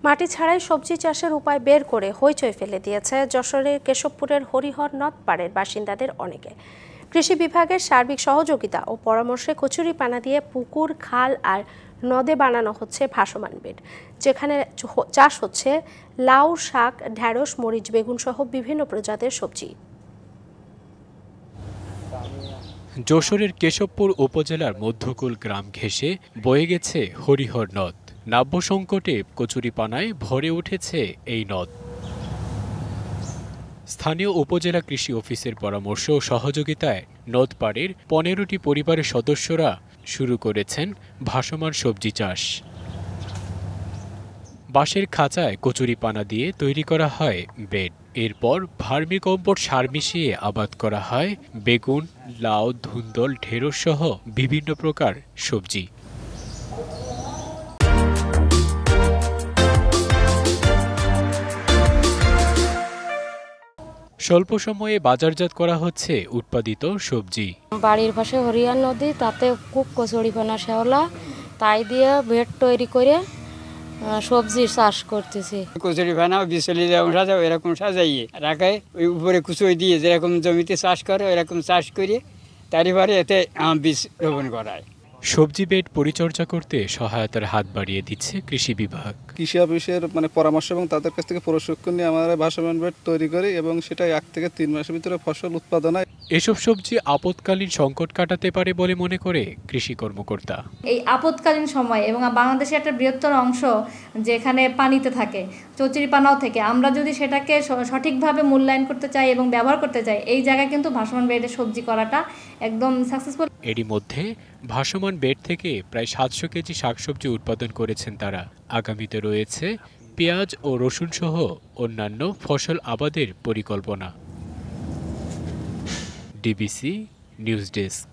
মাটি ছাড়াই সবজি চাষের উপায় বের করে হইচই ফেলে দিয়েছে যশোরের কেশবপুরের হরিহর নদ পাড়ের বাসিন্দাদের অনেকে। কৃষি বিভাগের সার্বিক সহযোগিতা ও পরামর্শে কচুরিপানা দিয়ে পুকুর, খাল আর নদে বানানো হচ্ছে ভাসমান বেড, যেখানে চাষ হচ্ছে লাউ, শাক, ঢেঁড়স, মরিচ, বেগুন সহ বিভিন্ন প্রজাতির সবজি। যশোরের কেশবপুর উপজেলার মধ্যকুল গ্রাম ঘেঁষে বয়ে গেছে হরিহর নদ। নাব্য সংকটে কচুরিপানায় ভরে উঠেছে এই নদ। স্থানীয় উপজেলা কৃষি অফিসের পরামর্শ ও সহযোগিতায় নদ পাড়ের 15টি পরিবারের সদস্যরা শুরু করেছেন ভাসমান সবজি চাষ। বাঁশের খাঁচায় কচুরিপানা দিয়ে তৈরি করা হয় বেড। এরপর ভার্মিকম্পোস্ট সার মিশিয়ে আবাদ করা হয় বেগুন, লাউ, ধুন্দল, ঢেঁড়স সহ বিভিন্ন প্রকার সবজি। স্বল্প সময়ে বাজারজাত করা হচ্ছে উৎপাদিত সবজি। বাড়ির পাশে হরিহর নদী, তাতে খুব কচুরিপানা শ্যাওলা, তাই দিয়ে বেড তৈরি করে সবজি চাষ করতেছি। কচুরিপানা বিচলি যেমন সাজাও এরকম সাজাইয়ে রাখায়, ওই উপরে কুচুই দিয়ে যেরকম জমিতে চাষ করে ওইরকম চাষ করে তারই পরে এতে বীজ রোপণ করায়। সবজি বেড পরিচর্যা করতে সহায়তার হাত বাড়িয়ে দিচ্ছে কৃষি বিভাগ। কৃষি অফিসের পরামর্শ এবং তাদের কাছ থেকে প্রশিক্ষণ নিয়ে আমরা ভাসমান বেড তৈরি করি এবং সেটা 1 থেকে 3 মাসের ভিতরে ফসল উৎপাদন হয়। এসব সবজি আপৎকালীন সংকট কাটাতে পারে বলে মনে করে কৃষি কর্মকর্তা। এই আপৎকালীন সময় এবং বাংলাদেশের একটা বৃহত্তর অংশ যেখানে পানিতে থাকে, কচুরিপানাও থেকে, আমরা যদি সেটাকে সঠিকভাবে মূল্যায়ন করতে চাই এবং ব্যবহার করতে চাই, এই জায়গায় কিন্তু ভাসমান বেডে সবজি করাটা একদম সাকসেসফুল। এরই মধ্যে ভাসমান বেড থেকে প্রায় 700 কেজি শাকসবজি উৎপাদন করেছেন তারা। আগামীতে রয়েছে পেঁয়াজ ও রসুন সহ অন্যান্য ফসল আবাদের পরিকল্পনা। DBC news desk.